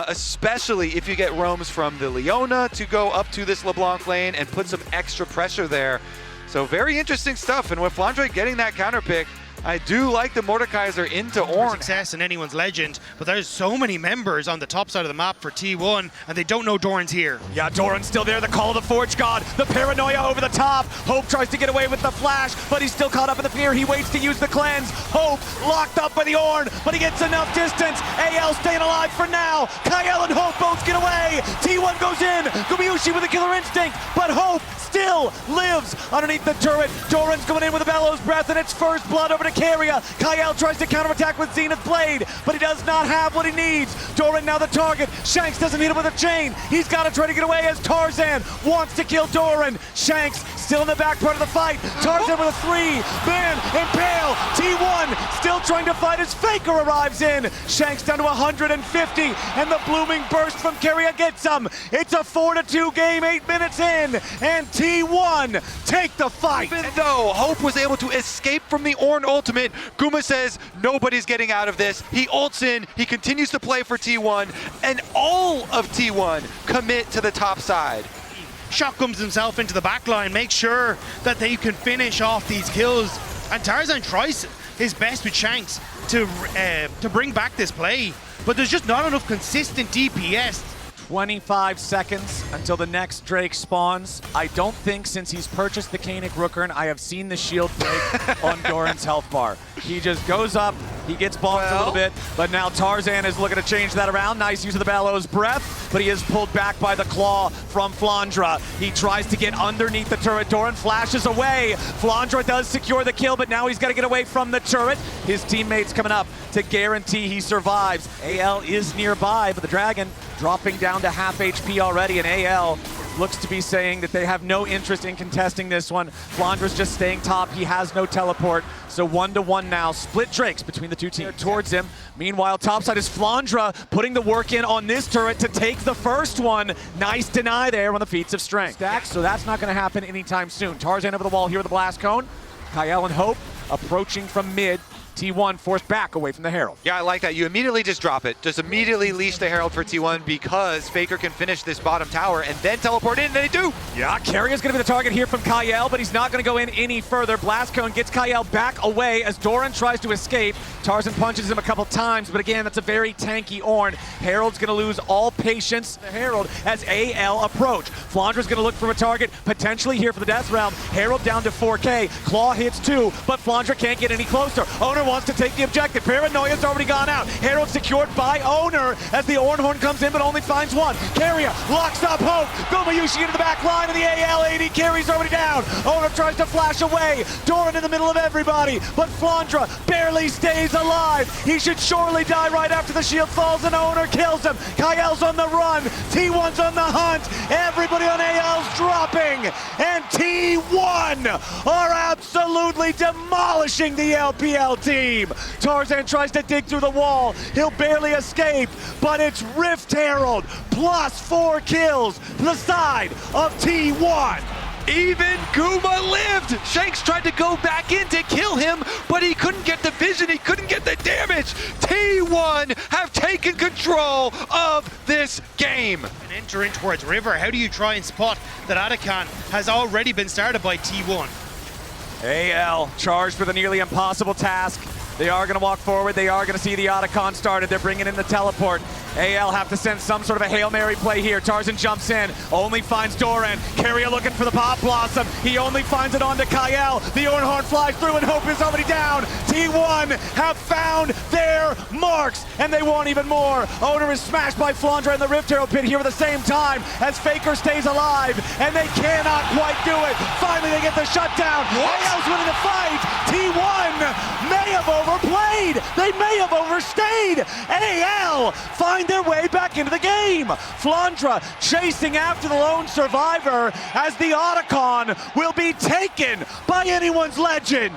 especially if you get roams from the Leona to go up to this LeBlanc lane and put some extra pressure there. So very interesting stuff, and with Flandre getting that counter pick, I do like the Mordekaiser into Ornn. Success in anyone's legend, but there's so many members on the top side of the map for T1, and they don't know Doran's here. Yeah, Doran's still there, the call of the Forge God, the paranoia over the top. Hope tries to get away with the flash, but he's still caught up in the fear. He waits to use the cleanse. Hope locked up by the Ornn, but he gets enough distance. AL staying alive for now. Kyle and Hope both get away. T1 goes in. Gumayushi with a killer instinct, but Hope still lives underneath the turret. Doran's going in with a bellows breath, and it's first blood over to Keria. Kyle tries to counterattack with Zenith Blade, but he does not have what he needs. Doran now the target. Shanks doesn't hit him with a chain. He's got to try to get away as Tarzan wants to kill Doran. Shanks still in the back part of the fight. Tarzan with a 3-man impale. T1 still trying to fight as Faker arrives in. Shanks down to 150, and the blooming burst from Keria gets him. It's a 4-2 game, 8 minutes in, and T1 take the fight. Even though Hope was able to escape from the Ornn ultimate, Guma says nobody's getting out of this. He ults in, he continues to play for T1, and all of T1 commit to the top side. Shotguns himself into the back line, makes sure that they can finish off these kills, and Tarzan tries his best with Shanks to bring back this play, but there's just not enough consistent DPS. 25 seconds until the next Drake spawns. I don't think since he's purchased the Koenig Rookern, I have seen the shield break on Doran's health bar. He just goes up, he gets bonked a little bit, but now Tarzan is looking to change that around. Nice use of the Bellows Breath, but he is pulled back by the claw from Flandre. He tries to get underneath the turret. Doran flashes away. Flandre does secure the kill, but now he's got to get away from the turret. His teammates coming up to guarantee he survives. AL is nearby, but the Dragon dropping down to half HP already, and AL looks to be saying that they have no interest in contesting this one. Flandre's just staying top. He has no teleport, so 1-1 now. Split Drakes between the two teams towards him. Meanwhile, topside is Flandre putting the work in on this turret to take the first one. Nice deny there on the feats of strength. Stacks, so that's not going to happen anytime soon. Tarzan over the wall here with the blast cone. Kyle and Hope approaching from mid. T1 forced back away from the Herald. Yeah, I like that. You immediately just drop it. Just immediately leash the Herald for T1 because Faker can finish this bottom tower and then teleport in, and they do. Yeah, Keria's going to be the target here from Kyle, but he's not going to go in any further. Blast Cone gets Kyle back away as Doran tries to escape. Tarzan punches him a couple times, but again, that's a very tanky Ornn. Herald's going to lose all patience. The Herald as AL approach. Flandre's going to look for a target, potentially here for the Death Realm. Herald down to 4K. Claw hits 2, but Flandre can't get any closer. Owner wants to take the objective. Paranoia's already gone out. Herald secured by Owner as the Ornn comes in, but only finds one. Keria locks up Hope. Gumayushi into the back line, and the AL AD carries already down. Owner tries to flash away. Doran in the middle of everybody, but Flandre barely stays alive. He should surely die right after the shield falls, and Owner kills him. Kyle's on the run. T1's on the hunt. Everybody on AL's dropping, and T1 are absolutely demolishing the LPL team. Tarzan tries to dig through the wall. He'll barely escape, but it's Rift Herald plus 4 kills to the side of T1. Even Guma lived! Shanks tried to go back in to kill him, but he couldn't get the vision, he couldn't get the damage. T1 have taken control of this game. And entering towards River, how do you try and spot that Atakan has already been started by T1? AL charged with a nearly impossible task. They are going to walk forward. They are going to see the Otacon started. They're bringing in the teleport. AL have to send some sort of a Hail Mary play here. Tarzan jumps in, only finds Doran. Keria looking for the Pop Blossom. He only finds it onto Kyle. The Ornn flies through and Hope is already down. T1 have found their marks, and they want even more. Owner is smashed by Flandre in the Rift Herald pit here at the same time as Faker stays alive, and they cannot quite do it. Finally, they get the shutdown. AL's winning the fight. T1 may have overplayed. They may have overstayed. AL find their way back into the game. Flandre chasing after the lone survivor as the Otacon will be taken by anyone's legend.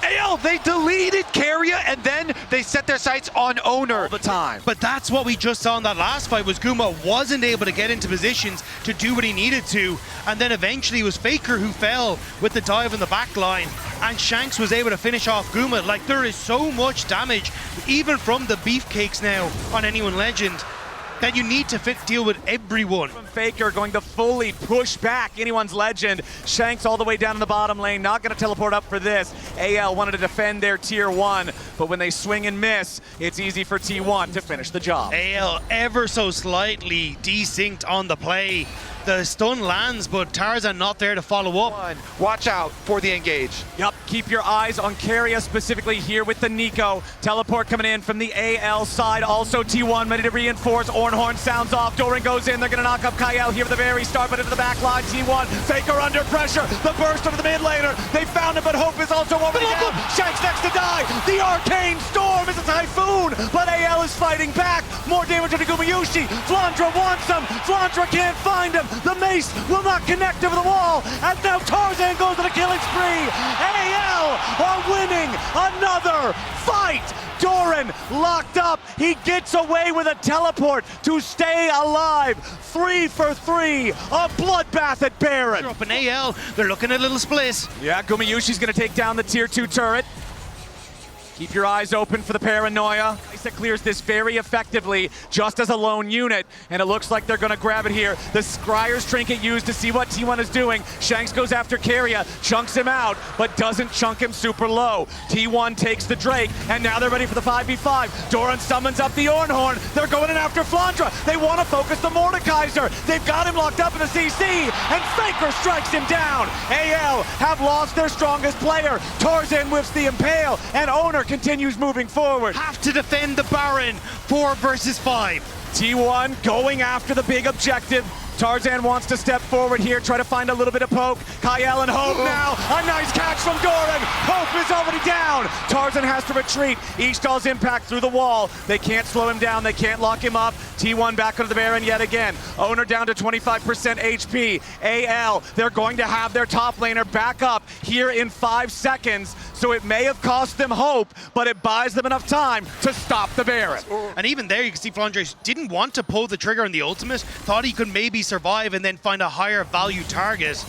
AL, they deleted Keria and then they set their sights on Owner. All the time. But that's what we just saw in that last fight, was Guma wasn't able to get into positions to do what he needed to, and then eventually it was Faker who fell with the dive in the back line, and Shanks was able to finish off Guma. Like, there is so much damage, even from the beefcakes now on anyone legend. that you need to deal with everyone. Faker going to fully push back anyone's legend. Shanks all the way down in the bottom lane, not going to teleport up for this. AL wanted to defend their tier 1, but when they swing and miss, it's easy for T1 to finish the job. AL ever so slightly desynced on the play. The stun lands, but Tarzan not there to follow up. Watch out for the engage. Yep, keep your eyes on Keria specifically here with the Nico. Teleport coming in from the AL side. Also T1 ready to reinforce. Ornn sounds off. Doran goes in. They're going to knock up Kyle here at the very start, but into the back line. T1, Faker under pressure. The burst onto the mid laner. They found him, but Hope is also already down. Shanks next to die. The Arcane Storm is a Typhoon, but AL is fighting back. More damage to Gumayushi. Flandra wants him. Flandra can't find him. The mace will not connect over the wall, and now Tarzan goes on a killing spree. AL are winning another fight. Doran locked up. He gets away with a teleport to stay alive. 3 for 3. A bloodbath at Baron. Up in AL, they're looking at a little split. Yeah, Gumayushi's going to take down the tier 2 turret. Keep your eyes open for the paranoia. Isa clears this very effectively, just as a lone unit, and it looks like they're gonna grab it here. The Scryer's Trinket used to see what T1 is doing. Shanks goes after Keria, chunks him out, but doesn't chunk him super low. T1 takes the Drake, and now they're ready for the 5v5. Doran summons up the Ornn. They're going in after Flandra. They want to focus the Mordekaiser. They've got him locked up in the CC, and Faker strikes him down. AL have lost their strongest player. Tarzan whiffs the Impale, and Ornn continues moving forward. Have to defend the Baron. 4 versus 5. T1 going after the big objective. Tarzan wants to step forward here, try to find a little bit of poke. Kyle and Hope now. A nice catch from Doran. Hope is already down. Tarzan has to retreat. Ishtal's impact through the wall. They can't slow him down. They can't lock him up. T1 back onto the Baron yet again. Owner down to 25% HP. AL, they're going to have their top laner back up here in 5 seconds. So it may have cost them hope, but it buys them enough time to stop the Baron. And even there, you can see Flandre didn't want to pull the trigger on the ultimate. Thought he could maybe survive and then find a higher value target.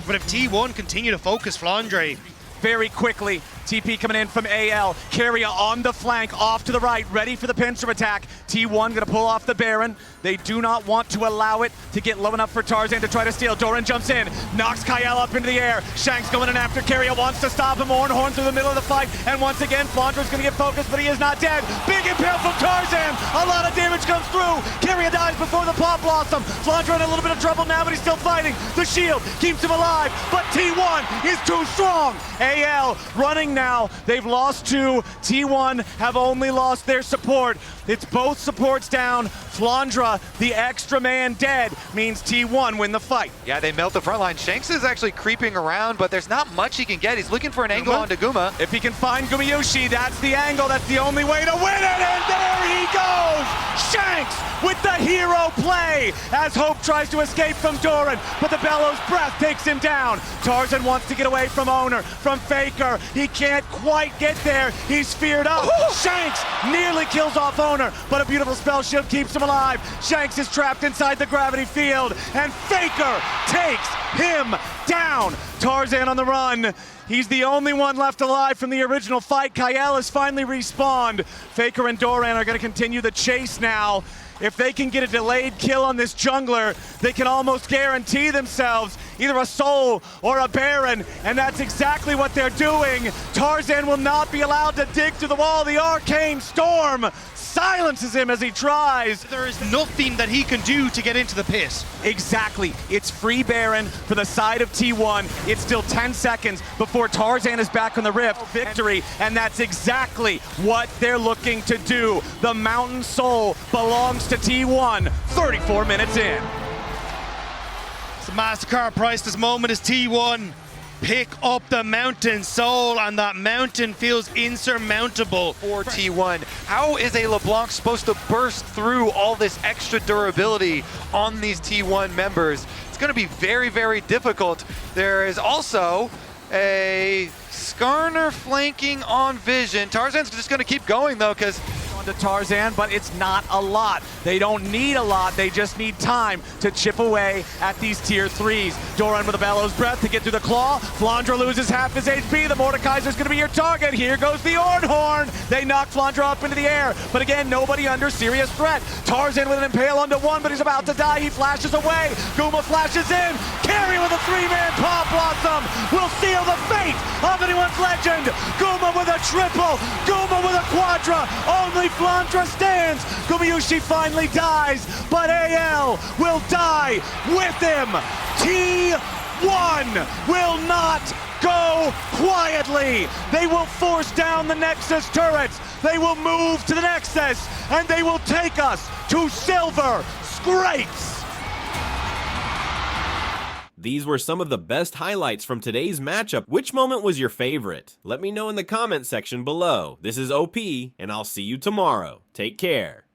But if T1 continue to focus Flandre, very quickly, TP coming in from AL. Keria on the flank, off to the right, ready for the pincer attack. T1 gonna pull off the Baron. They do not want to allow it to get low enough for Tarzan to try to steal. Doran jumps in, knocks Kyle up into the air. Shanks going in after Keria, wants to stop him. Ornn through the middle of the fight, and once again, Flandra's gonna get focused, but he is not dead. Big impale from Tarzan, a lot of damage comes through. Keria dies before the Pop Blossom. Flandra in a little bit of trouble now, but he's still fighting. The shield keeps him alive, but T1 is too strong. AL running now. They've lost 2. T1 have only lost their support. It's both supports down. Flandra, the extra man dead, means T1 win the fight. Yeah, they melt the front line. Shanks is actually creeping around, but there's not much he can get. He's looking for an angle onto Guma. If he can find Gumayushi, that's the angle. That's the only way to win it, and there he goes! Shanks with the hero play as Hope tries to escape from Doran, but the Bellows Breath takes him down. Tarzan wants to get away from Owner, from Faker. He can't quite get there. He's feared up. Shanks nearly kills off Owner, but a beautiful spell shield keeps him alive. Shanks is trapped inside the gravity field, and Faker takes him down. Tarzan on the run. He's the only one left alive from the original fight. Kyle has finally respawned. Faker and Doran are going to continue the chase now. If they can get a delayed kill on this jungler, they can almost guarantee themselves either a soul or a Baron, and that's exactly what they're doing. Tarzan will not be allowed to dig through the wall. The Arcane Storm silences him as he tries. There is nothing that he can do to get into the pit. Exactly. It's free Baron for the side of T1. It's still 10 seconds before Tarzan is back on the Rift. Victory, and that's exactly what they're looking to do. The Mountain Soul belongs to T1 34 minutes in. It's a MasterCard priceless moment as T1 pick up the Mountain Soul, and that mountain feels insurmountable for T1. How is a LeBlanc supposed to burst through all this extra durability on these T1 members? It's going to be very, very difficult. There is also a Skarner flanking on Vision. Tarzan's just going to keep going though, because onto Tarzan, but it's not a lot. They don't need a lot, they just need time to chip away at these tier 3s. Doran with a bellows breath to get through the claw. Flandra loses half his HP. The Mordekaiser's gonna be your target. Here goes the Ornn. They knock Flandra up into the air, but again, nobody under serious threat. Tarzan with an impale onto one, but he's about to die. He flashes away. Guma flashes in. Carry with a 3-man Pop Blossom will seal the fate of anyone's legend. Guma with a triple. Guma with a quadra. Only Flandra stands. Gumayushi finally dies, but AL will die with him. T1 will not go quietly. They will force down the Nexus turrets. They will move to the Nexus, and they will take us to Silver Scrapes. These were some of the best highlights from today's matchup. Which moment was your favorite? Let me know in the comment section below. This is OP, and I'll see you tomorrow. Take care.